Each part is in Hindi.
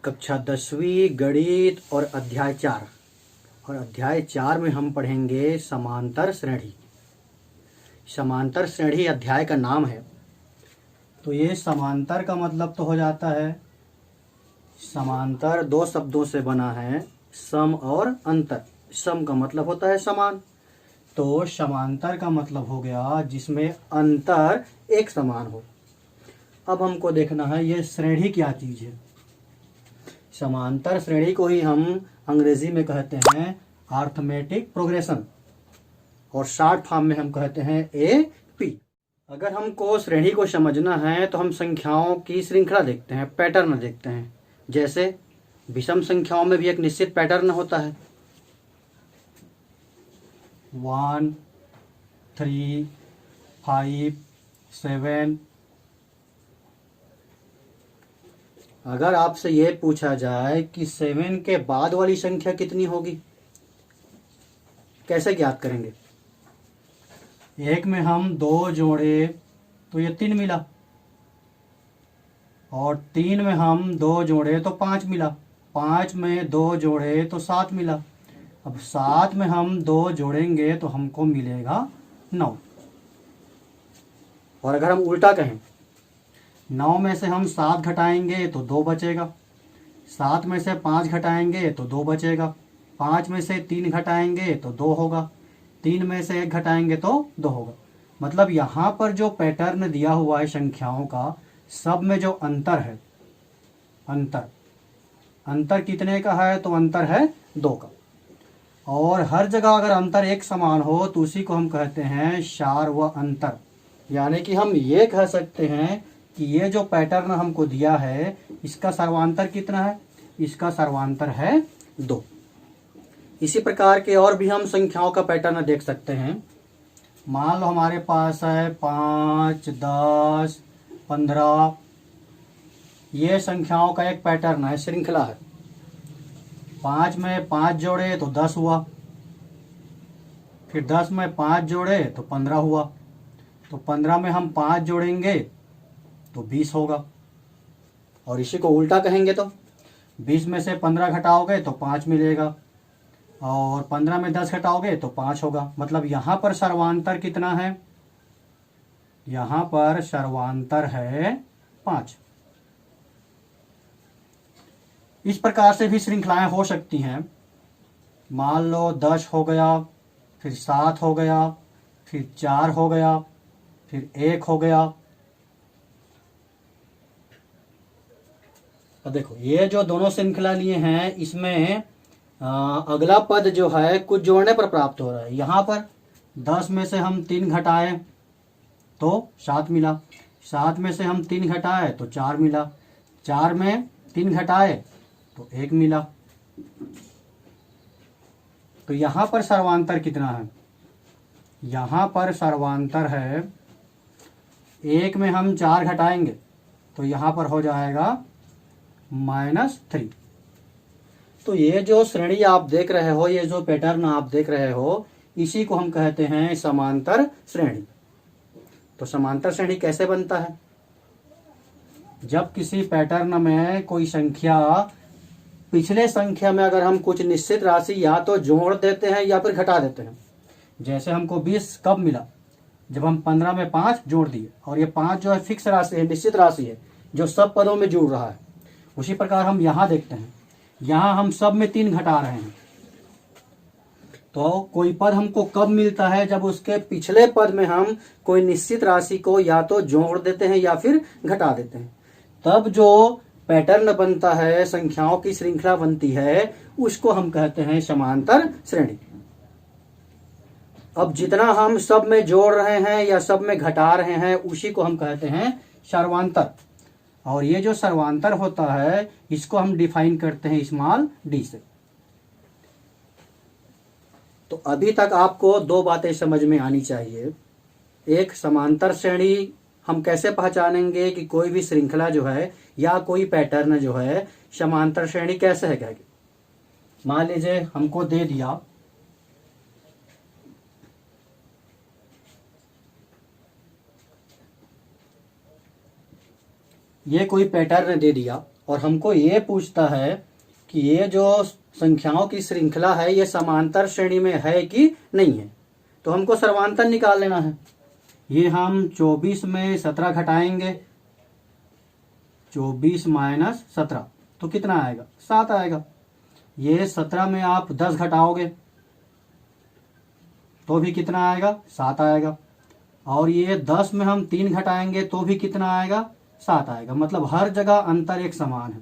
कक्षा 10वीं गणित और अध्याय 4। और अध्याय 4 में हम पढ़ेंगे समांतर श्रेणी। समांतर श्रेणी अध्याय का नाम है। तो ये समांतर का मतलब तो हो जाता है, समांतर दो शब्दों से बना है, सम और अंतर। सम का मतलब होता है समान, तो समांतर का मतलब हो गया जिसमें अंतर एक समान हो। अब हमको देखना है ये श्रेणी क्या चीज है। समांतर श्रेणी को ही हम अंग्रेजी में कहते हैं अर्थमेटिक प्रोग्रेशन, और शॉर्ट फॉर्म में हम कहते हैं AP। अगर हमको श्रेणी को समझना है तो हम संख्याओं की श्रृंखला देखते हैं, पैटर्न देखते हैं। जैसे विषम संख्याओं में भी एक निश्चित पैटर्न होता है, 1, 3, 5, 7। अगर आपसे ये पूछा जाए कि 7 के बाद वाली संख्या कितनी होगी, कैसे ज्ञात करेंगे? एक में हम 2 जोड़े तो ये 3 मिला, और 3 में हम 2 जोड़े तो 5 मिला, 5 में 2 जोड़े तो 7 मिला। अब 7 में हम 2 जोड़ेंगे तो हमको मिलेगा 9। और अगर हम उल्टा कहें, 9 में से हम 7 घटाएंगे तो 2 बचेगा, 7 में से 5 घटाएंगे तो 2 बचेगा, 5 में से 3 घटाएंगे तो 2 होगा, 3 में से 1 घटाएंगे तो 2 होगा। मतलब यहाँ पर जो पैटर्न दिया हुआ है संख्याओं का, सब में जो अंतर है, अंतर कितने का है? तो अंतर है 2 का। और हर जगह अगर अंतर एक समान हो तो उसी को हम कहते हैं सार्व अंतर। यानी कि हम ये कह सकते हैं कि ये जो पैटर्न हमको दिया है, इसका सर्वांतर कितना है? इसका सर्वांतर है 2। इसी प्रकार के और भी हम संख्याओं का पैटर्न देख सकते हैं। मान लो हमारे पास है 5, 10, 15। ये संख्याओं का एक पैटर्न है, श्रृंखला है। 5 में 5 जोड़े तो 10 हुआ, फिर 10 में 5 जोड़े तो 15 हुआ, तो 15 में हम 5 जोड़ेंगे तो 20 होगा। और इसी को उल्टा कहेंगे तो 20 में से 15 घटाओगे तो 5 मिलेगा, और 15 में 10 घटाओगे तो 5 होगा। मतलब यहाँ पर सर्वांतर कितना है? यहाँ पर सर्वांतर है 5। इस प्रकार से भी श्रृंखलाएं हो सकती हैं। मान लो 10 हो गया, फिर 7 हो गया, फिर 4 हो गया, फिर 1 हो गया। अब देखो ये जो दोनों श्रृंखला लिए हैं, इसमें अगला पद जो है कुछ जोड़ने पर प्राप्त हो रहा है। यहाँ पर 10 में से हम 3 घटाए तो 7 मिला, 7 में से हम 3 घटाए तो 4 मिला, 4 में 3 घटाए तो 1 मिला। तो यहाँ पर सर्वांतर कितना है? यहाँ पर सर्वांतर है, 1 में हम 4 घटाएंगे तो यहाँ पर हो जाएगा -3। तो ये जो श्रेणी आप देख रहे हो, ये जो पैटर्न आप देख रहे हो, इसी को हम कहते हैं समांतर श्रेणी। तो समांतर श्रेणी कैसे बनता है? जब किसी पैटर्न में कोई संख्या, पिछले संख्या में अगर हम कुछ निश्चित राशि या तो जोड़ देते हैं या फिर घटा देते हैं। जैसे हमको 20 कब मिला? जब हम 15 में 5 जोड़ दिए, और ये 5 जो है फिक्स राशि है, निश्चित राशि है, जो सब पदों में जुड़ रहा है। उसी प्रकार हम यहाँ देखते हैं, यहाँ हम सब में 3 घटा रहे हैं। तो कोई पद हमको कब मिलता है? जब उसके पिछले पद में हम कोई निश्चित राशि को या तो जोड़ देते हैं या फिर घटा देते हैं। तब जो पैटर्न बनता है, संख्याओं की श्रृंखला बनती है, उसको हम कहते हैं समांतर श्रेणी। अब जितना हम सब में जोड़ रहे हैं या सब में घटा रहे हैं, उसी को हम कहते हैं सर्वांतर। और ये जो सर्वांतर होता है, इसको हम डिफाइन करते हैं स्मॉल d से। तो अभी तक आपको 2 बातें समझ में आनी चाहिए। एक, समांतर श्रेणी हम कैसे पहचानेंगे कि कोई भी श्रृंखला जो है या कोई पैटर्न जो है समांतर श्रेणी कैसे है। क्या मान लीजिए हमको दे दिया ये कोई पैटर्न दे दिया और हमको ये पूछता है कि ये जो संख्याओं की श्रृंखला है ये समांतर श्रेणी में है कि नहीं है, तो हमको सर्वांतर निकाल लेना है। ये हम 24 में 17 घटाएंगे, 24 माइनस 17 तो कितना आएगा, 7 आएगा। ये 17 में आप 10 घटाओगे तो भी कितना आएगा, 7 आएगा। और ये 10 में हम 3 घटाएंगे तो भी कितना आएगा, 7 आएगा। मतलब हर जगह अंतर एक समान है,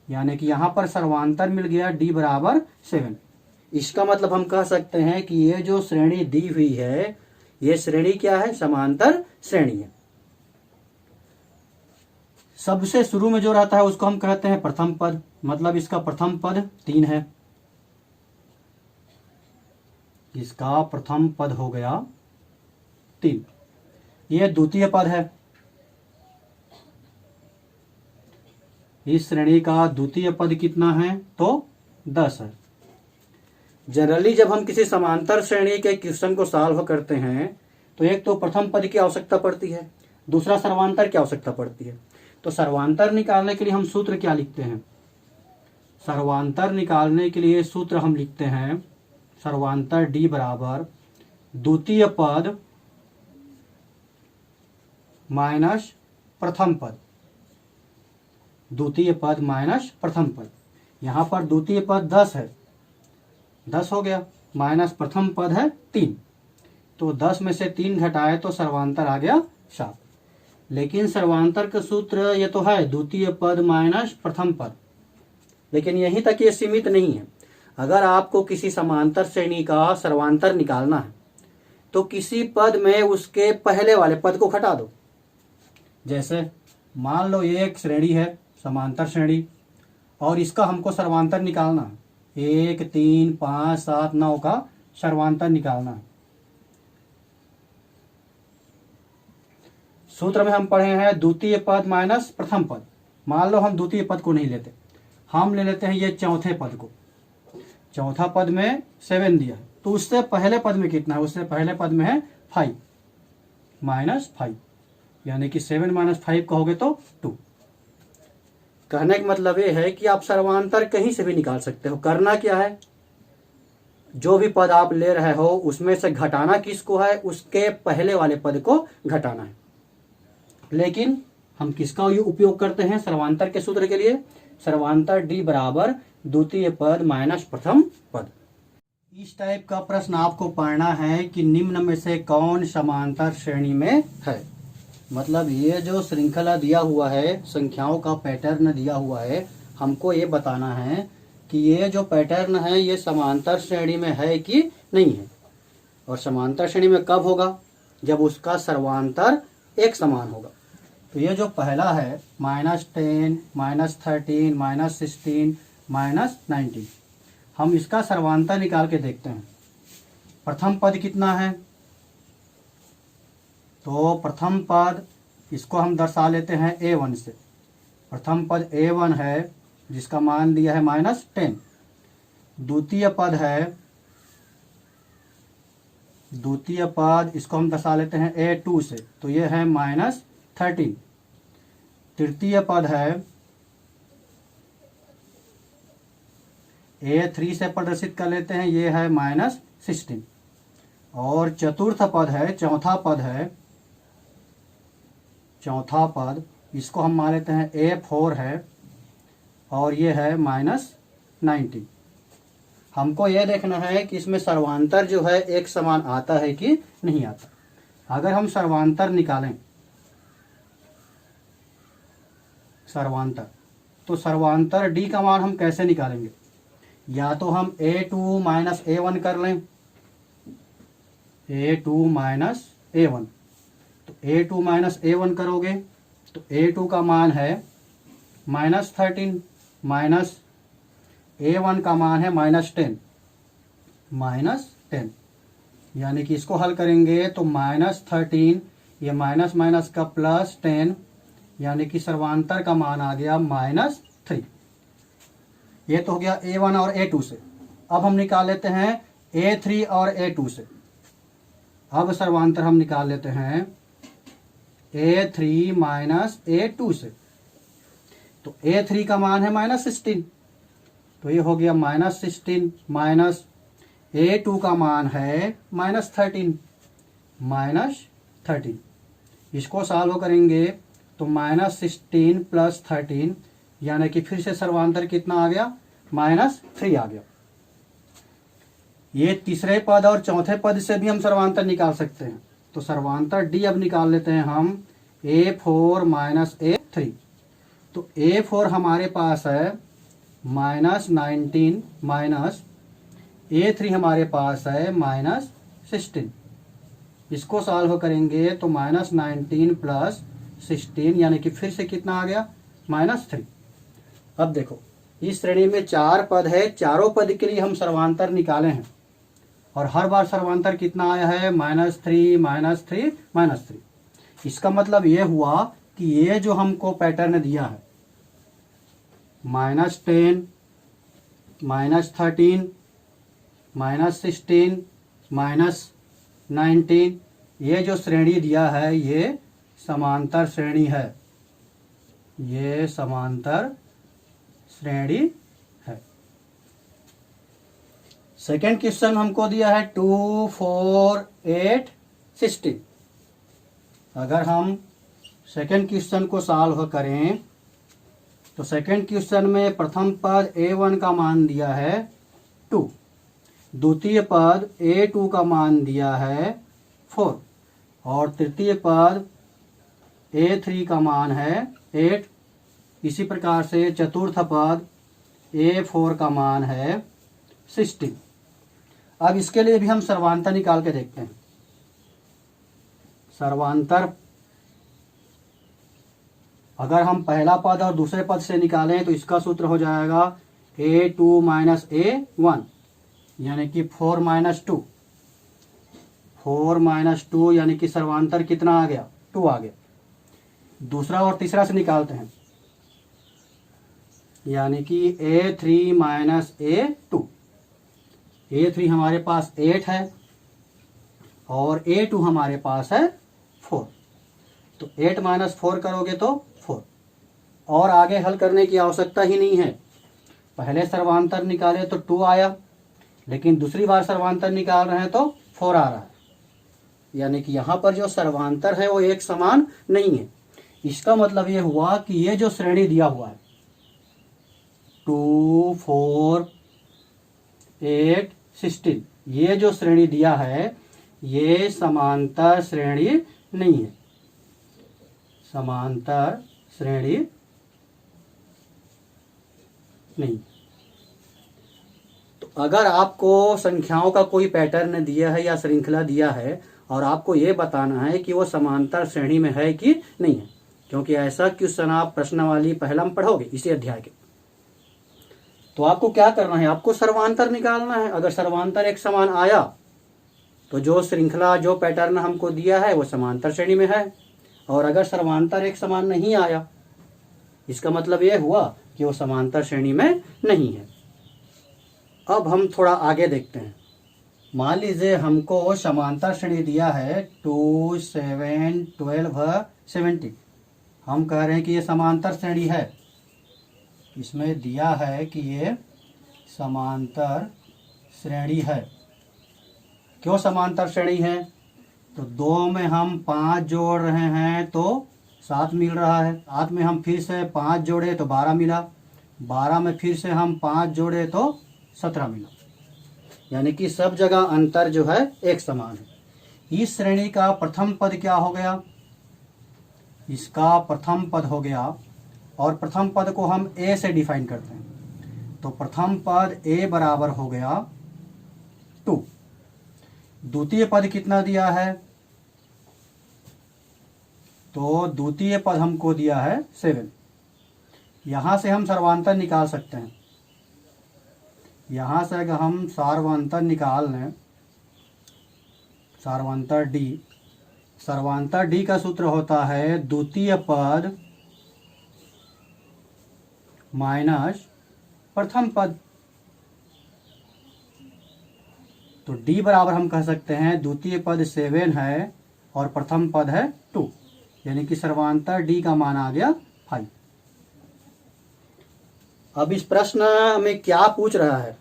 यानी कि यहाँ पर सर्वांतर मिल गया d बराबर 7। इसका मतलब हम कह सकते हैं कि ये जो श्रेणी दी हुई है ये श्रेणी क्या है, समांतर श्रेणी है। सबसे शुरू में जो रहता है उसको हम कहते हैं प्रथम पद, मतलब इसका प्रथम पद 3 है। इसका प्रथम पद हो गया 3। यह द्वितीय पद है, इस श्रेणी का द्वितीय पद कितना है, तो 10 है। जनरली जब हम किसी समांतर श्रेणी के क्वेश्चन को सॉल्व करते हैं तो एक तो प्रथम पद की आवश्यकता पड़ती है, दूसरा सर्वांतर की आवश्यकता पड़ती है। तो सर्वांतर निकालने के लिए हम सूत्र क्या लिखते हैं, सर्वांतर निकालने के लिए सूत्र हम लिखते हैं सर्वांतर d बराबर द्वितीय पद माइनस प्रथम पद, द्वितीय पद माइनस प्रथम पद। यहां पर द्वितीय पद 10 है, 10 हो गया, माइनस प्रथम पद है 3, तो 10 में से 3 घटाए तो सर्वांतर आ गया 7। लेकिन सर्वांतर का सूत्र ये तो है द्वितीय पद माइनस प्रथम पद, लेकिन यहीं तक ये सीमित नहीं है। अगर आपको किसी समांतर श्रेणी का सर्वांतर निकालना है तो किसी पद में उसके पहले वाले पद को घटा दो। जैसे मान लो ये एक श्रेणी है समांतर श्रेणी और इसका हमको सर्वांतर निकालना है, 1 3 5 7 9 का सर्वांतर निकालना है। सूत्र में हम पढ़े हैं द्वितीय पद माइनस प्रथम पद। मान लो हम द्वितीय पद को नहीं लेते, हम ले लेते हैं ये चौथे पद को। चौथा पद में 7 दिया है, तो उससे पहले पद में कितना है, उससे पहले पद में है 5 माइनस 5, यानी कि 7 माइनस 5 कहोगे तो 2। कहने का मतलब ये है कि आप सर्वांतर कहीं से भी निकाल सकते हो। करना क्या है, जो भी पद आप ले रहे हो उसमें से घटाना किसको है, उसके पहले वाले पद को घटाना है। लेकिन हम किसका उपयोग करते हैं सर्वांतर के सूत्र के लिए, सर्वांतर d बराबर द्वितीय पद माइनस प्रथम पद। इस टाइप का प्रश्न आपको पढ़ना है कि निम्न में से कौन समांतर श्रेणी में है। मतलब ये जो श्रृंखला दिया हुआ है, संख्याओं का पैटर्न दिया हुआ है, हमको ये बताना है कि ये जो पैटर्न है ये समांतर श्रेणी में है कि नहीं है। और समांतर श्रेणी में कब होगा, जब उसका सर्वांतर एक समान होगा। तो ये जो पहला है -10 -13 -16 -19, हम इसका सर्वांतर निकाल के देखते हैं। प्रथम पद कितना है, तो प्रथम पद इसको हम दर्शा लेते हैं a1 से। प्रथम पद a1 है जिसका मान दिया है -10। द्वितीय पद है, द्वितीय पद इसको हम दर्शा लेते हैं a2 से, तो ये है -13। तृतीय पद है a3 से प्रदर्शित कर लेते हैं, ये है -16। और चतुर्थ पद है, चौथा पद है, चौथा पद इसको हम मान लेते हैं a4 है और ये है -19। हमको ये देखना है कि इसमें सर्वांतर जो है एक समान आता है कि नहीं आता। अगर हम सर्वांतर निकालें, सर्वांतर, तो सर्वांतर d का मान हम कैसे निकालेंगे, या तो हम a2 माइनस a1 कर लें, a2 माइनस a1। तो a2 माइनस a1 करोगे तो a2 का मान है -13 माइनस a1 का मान है -10, यानी कि इसको हल करेंगे तो -13, ये माइनस माइनस का +10, यानी कि सर्वांतर का मान आ गया -3। ये तो हो गया a1 और a2 से। अब हम निकाल लेते हैं a3 और a2 से। अब सर्वांतर हम निकाल लेते हैं a3 माइनस a2 से। तो A3 का मान है -16, तो ये हो गया -16 माइनस A2 का मान है -13, -13। इसको सॉल्व करेंगे तो -16 + 13 यानी कि फिर से सर्वांतर कितना आ गया, -3 आ गया। ये तीसरे पद और चौथे पद से भी हम सर्वांतर निकाल सकते हैं। तो सर्वांतर D अब निकाल लेते हैं हम, A4 - A3। तो A4 हमारे पास है -19 माइनस A3 हमारे पास है -16। इसको सॉल्व करेंगे तो -19 + 16 यानी कि फिर से कितना आ गया, -3। अब देखो इस श्रेणी में 4 पद है, चारों पद के लिए हम सर्वांतर निकाले हैं और हर बार सर्वांतर कितना आया है, -3 -3 -3। इसका मतलब ये हुआ कि ये जो हमको पैटर्न दिया है -10 -13 -16 -19, ये जो श्रेणी दिया है ये समांतर श्रेणी है, ये समांतर श्रेणी है। सेकेंड क्वेश्चन हमको दिया है 2 4 8 16। अगर हम सेकेंड क्वेश्चन को सॉल्व करें तो सेकेंड क्वेश्चन में प्रथम पद A1 का मान दिया है 2, द्वितीय पद A2 का मान दिया है 4 और तृतीय पद A3 का मान है 8। इसी प्रकार से चतुर्थ पद A4 का मान है 16। अब इसके लिए भी हम सर्वांतर निकाल के देखते हैं। सर्वांतर अगर हम पहला पद और दूसरे पद से निकालें तो इसका सूत्र हो जाएगा A2 - A1 यानी कि 4 - 2, 4 - 2 यानी कि सर्वांतर कितना आ गया, 2 आ गया। दूसरा और तीसरा से निकालते हैं यानी कि A3 - A2। A3 हमारे पास 8 है और A2 हमारे पास है 4, तो 8 - 4 करोगे तो 4। और आगे हल करने की आवश्यकता ही नहीं है। पहले सर्वांतर निकाले तो 2 आया, लेकिन दूसरी बार सर्वांतर निकाल रहे हैं तो 4 आ रहा है, यानी कि यहाँ पर जो सर्वांतर है वो एक समान नहीं है। इसका मतलब ये हुआ कि ये जो श्रेणी दिया हुआ है 2 4 8 16, ये जो श्रेणी दिया है ये समांतर श्रेणी नहीं है, समांतर श्रेणी नहीं। तो अगर आपको संख्याओं का कोई पैटर्न दिया है या श्रृंखला दिया है और आपको ये बताना है कि वो समांतर श्रेणी में है कि नहीं है, क्योंकि ऐसा क्वेश्चन आप प्रश्नावली पहला में पढ़ोगे इसी अध्याय के, तो आपको क्या करना है, आपको सर्वांतर निकालना है। अगर सर्वांतर एक समान आया तो जो श्रृंखला जो पैटर्न हमको दिया है वो समांतर श्रेणी में है, और अगर सर्वांतर एक समान नहीं आया इसका मतलब ये हुआ कि वो समांतर श्रेणी में नहीं है। अब हम थोड़ा आगे देखते हैं। मान लीजिए हमको समांतर श्रेणी दिया है 2 7 12 17। हम कह रहे हैं कि ये समांतर श्रेणी है, इसमें दिया है कि ये समांतर श्रेणी है। क्यों समांतर श्रेणी है, तो 2 में हम 5 जोड़ रहे हैं तो 7 मिल रहा है, 7 में हम फिर से 5 जोड़े तो 12 मिला, 12 में फिर से हम 5 जोड़े तो 17 मिला, यानी कि सब जगह अंतर जो है एक समान है। इस श्रेणी का प्रथम पद क्या हो गया, इसका प्रथम पद हो गया, और प्रथम पद को हम A से डिफाइन करते हैं, तो प्रथम पद A बराबर हो गया 2। द्वितीय पद कितना दिया है, तो द्वितीय पद हमको दिया है 7। यहां से हम सर्वांतर निकाल सकते हैं। यहां से अगर हम सर्वांतर निकाल लें, सर्वांतर D, सर्वांतर D का सूत्र होता है द्वितीय पद माइनस प्रथम पद। तो D बराबर हम कह सकते हैं द्वितीय पद 7 है और प्रथम पद है 2, यानी कि सर्वांतर D का मान आ गया 5। अब इस प्रश्न में क्या पूछ रहा है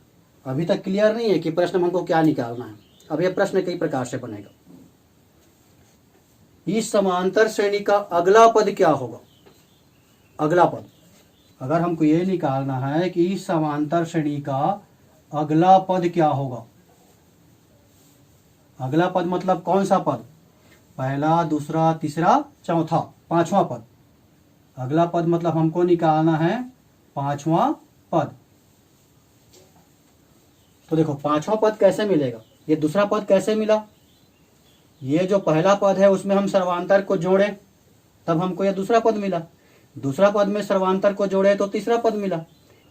अभी तक क्लियर नहीं है कि प्रश्न में हमको क्या निकालना है। अब यह प्रश्न कई प्रकार से बनेगा। इस समांतर श्रेणी का अगला पद क्या होगा। अगला पद, अगर हमको ये निकालना है कि इस समांतर श्रेणी का अगला पद क्या होगा। अगला पद मतलब कौन सा पद, पहला, दूसरा, तीसरा, चौथा, पांचवा पद। अगला पद मतलब हमको निकालना है पांचवा पद। तो देखो पांचवा पद कैसे मिलेगा, ये दूसरा पद कैसे मिला। ये जो पहला पद है उसमें हम सर्वांतर को जोड़े तब हमको यह दूसरा पद मिला। दूसरा पद में सर्वांतर को जोड़े तो तीसरा पद मिला।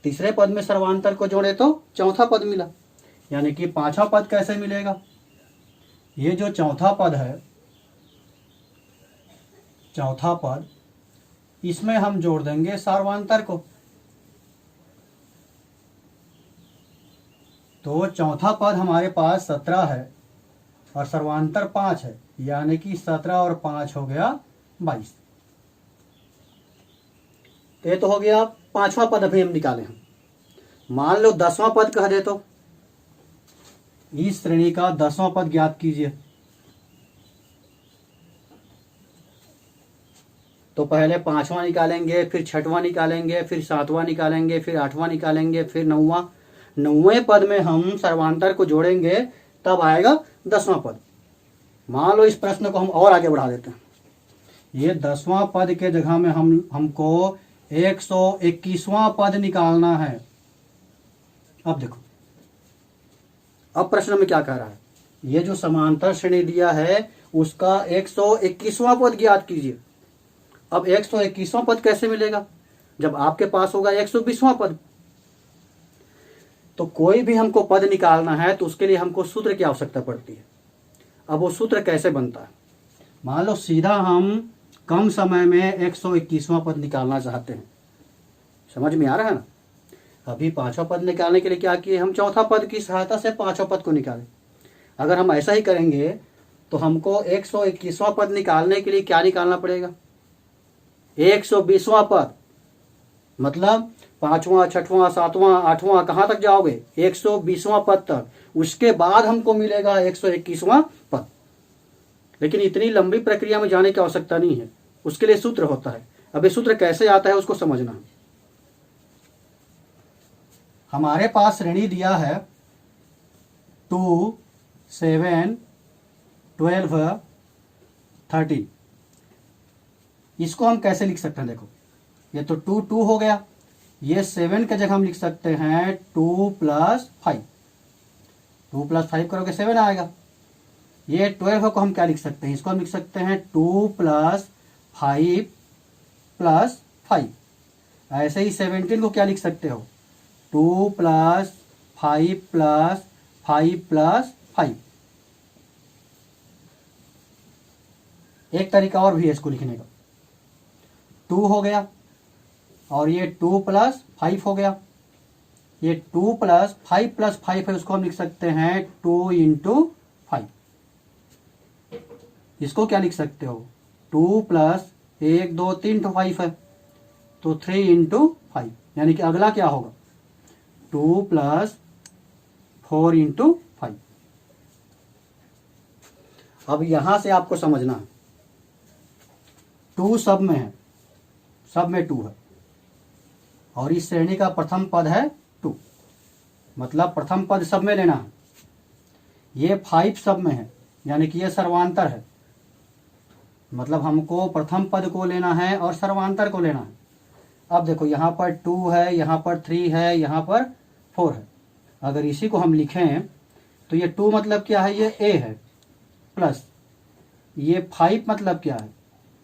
तीसरे पद में सर्वांतर को जोड़े तो चौथा पद मिला। यानी कि पांचवा पद कैसे मिलेगा, ये जो चौथा पद है, चौथा पद, इसमें हम जोड़ देंगे सर्वांतर को। तो चौथा पद हमारे पास 17 है और सर्वांतर 5 है, यानी कि 17 और 5 हो गया 22। ये तो हो गया पांचवा पद अभी हम निकाले हैं। मान लो 10वां पद कह दे तो इस श्रेणी का 10वां पद ज्ञात कीजिए। तो पहले 5वां निकालेंगे, फिर 6वां निकालेंगे, फिर 7वां निकालेंगे, फिर 8वां निकालेंगे, फिर 9वां। 9वें पद में हम सर्वांतर को जोड़ेंगे तब आएगा 10वां पद। मान लो इस प्रश्न को हम और आगे बढ़ा देते हैं। ये 10वां पद के जगह में हमको 121वां पद निकालना है। अब देखो, अब प्रश्न में क्या कह रहा है, ये जो समांतर श्रेणी दिया है उसका 121वां पद ज्ञात कीजिए। अब 121वां पद कैसे मिलेगा, जब आपके पास होगा 120वां पद। तो कोई भी हमको पद निकालना है तो उसके लिए हमको सूत्र की आवश्यकता पड़ती है। अब वो सूत्र कैसे बनता है, मान लो सीधा हम कम समय में 121वां पद निकालना चाहते हैं। समझ में आ रहा है ना। अभी पांचवा पद निकालने के लिए क्या किए, हम चौथा पद की सहायता से पांचवा पद को निकालें। अगर हम ऐसा ही करेंगे तो हमको 121वां पद निकालने के लिए क्या निकालना पड़ेगा, 120वां पद। मतलब 5वां, 6वां, 7वां, 8वां कहां तक जाओगे, 120वां पद तक। उसके बाद हमको मिलेगा 121वां पद। लेकिन इतनी लंबी प्रक्रिया में जाने की आवश्यकता नहीं है, उसके लिए सूत्र होता है। अब ये सूत्र कैसे आता है उसको समझना है। हमारे पास श्रेणी दिया है 2, 7, 12, 13। इसको हम कैसे लिख सकते हैं, देखो ये तो 2 2 हो गया, ये 7 के जगह हम लिख सकते हैं 2 + 5। 2 + 5 करोगे 7 आएगा। ये 12 को हम क्या लिख सकते हैं, इसको हम लिख सकते हैं 2 + 5 + 5। ऐसे ही 17 को क्या लिख सकते हो, 2 + 5 + 5 + 5। एक तरीका और भी है इसको लिखने का, 2 हो गया और ये 2 + 5 हो गया। ये 2 + 5 + 5 है, उसको हम लिख सकते हैं 2 × 5। इसको क्या लिख सकते हो, 2 + 1 2 3 तो 5 है, तो 3 × 5। यानी कि अगला क्या होगा, 2 + 4 × 5। अब यहां से आपको समझना है, 2 सब में है, सब में 2 है और इस श्रेणी का प्रथम पद है 2, मतलब प्रथम पद सब में लेना है। ये 5 सब में है, यानी कि ये सर्वांतर है, मतलब हमको प्रथम पद को लेना है और सर्वांतर को लेना है। अब देखो यहाँ पर 2 है, यहाँ पर 3 है, यहाँ पर 4 है। अगर इसी को हम लिखें तो ये 2 मतलब क्या है, ये a है, प्लस ये 5 मतलब क्या है,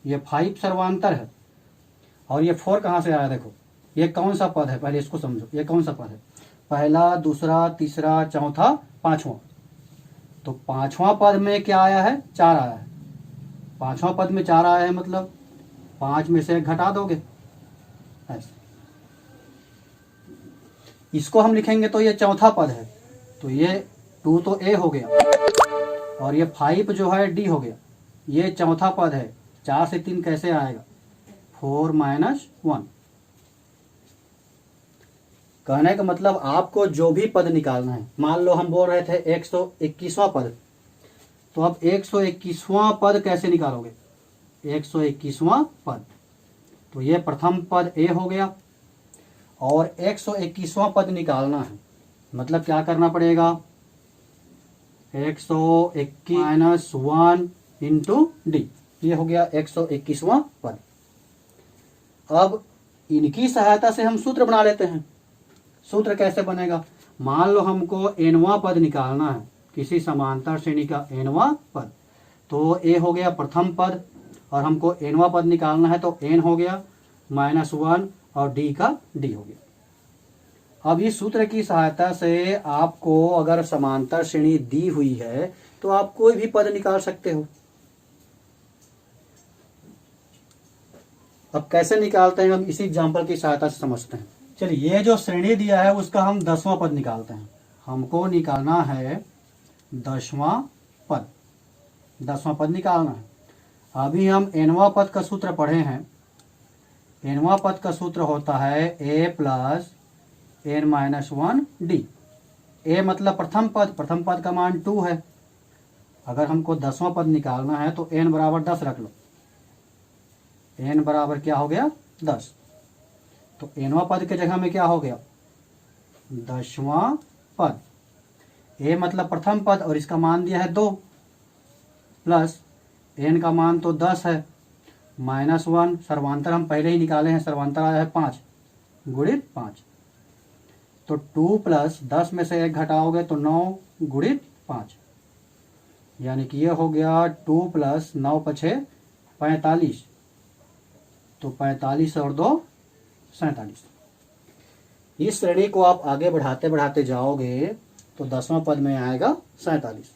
ये 5 सर्वांतर है। और ये 4 कहाँ से आया, देखो ये कौन सा पद है, पहले इसको समझो, ये कौन सा पद है, पहला, दूसरा, तीसरा, चौथा, पांचवा। तो पांचवा पद में क्या आया है, 4 आया है। पांचवा पद में 4 आया है, मतलब 5 में से 1 घटा दोगे ऐसे। इसको हम लिखेंगे तो ये चौथा पद है, तो ये 2 तो a हो गया और ये 5 जो है d हो गया। ये चौथा पद है, 4 से 3 कैसे आएगा, 4 - 1। कहने का मतलब आपको जो भी पद निकालना है, मान लो हम बोल रहे थे 121वां पद, तो अब 121वां पद कैसे निकालोगे? 121वां पद, तो ये प्रथम पद ए हो गया, और 121वां पद निकालना है मतलब क्या करना पड़ेगा? 121 माइनस 1 इंटू डी, ये हो गया 121वां पद। अब इनकी सहायता से हम सूत्र बना लेते हैं। सूत्र कैसे बनेगा? मान लो हमको एनवां पद निकालना है, किसी समांतर श्रेणी का एनवां पद, तो ए हो गया प्रथम पद, और हमको एनवां पद निकालना है तो एन हो गया -1 और डी का डी हो गया। अब इस सूत्र की सहायता से आपको अगर समांतर श्रेणी दी हुई है तो आप कोई भी पद निकाल सकते हो। अब कैसे निकालते हैं हम इसी एग्जाम्पल की सहायता से समझते हैं। चलिए, ये जो श्रेणी दिया है उसका हम 10वां पद निकालते हैं। हमको निकालना है 10वां पद, 10वां पद निकालना है। अभी हम एनवां पद का सूत्र पढ़े हैं। एनवां पद का सूत्र होता है ए प्लस एन माइनस 1 डी। ए मतलब प्रथम पद, प्रथम पद का मान 2 है। अगर हमको 10वां पद निकालना है तो एन बराबर 10 रख लो। एन बराबर क्या हो गया? 10। तो एनवां पद के जगह में क्या हो गया? 10वां पद। ए मतलब प्रथम पद और इसका मान दिया है 2, प्लस एन का मान तो 10 है, -1, सर्वांतर हम पहले ही निकाले हैं, सर्वांतर आया है 5 गुणित 5, तो 2 प्लस 10 में से 1 घटाओगे तो 9 गुणित 5, यानी कि ये हो गया 2 प्लस 9 पछे 45, तो 45 और 2 47। इस श्रेणी को आप आगे बढ़ाते बढ़ाते जाओगे तो 10वां पद में आएगा 47।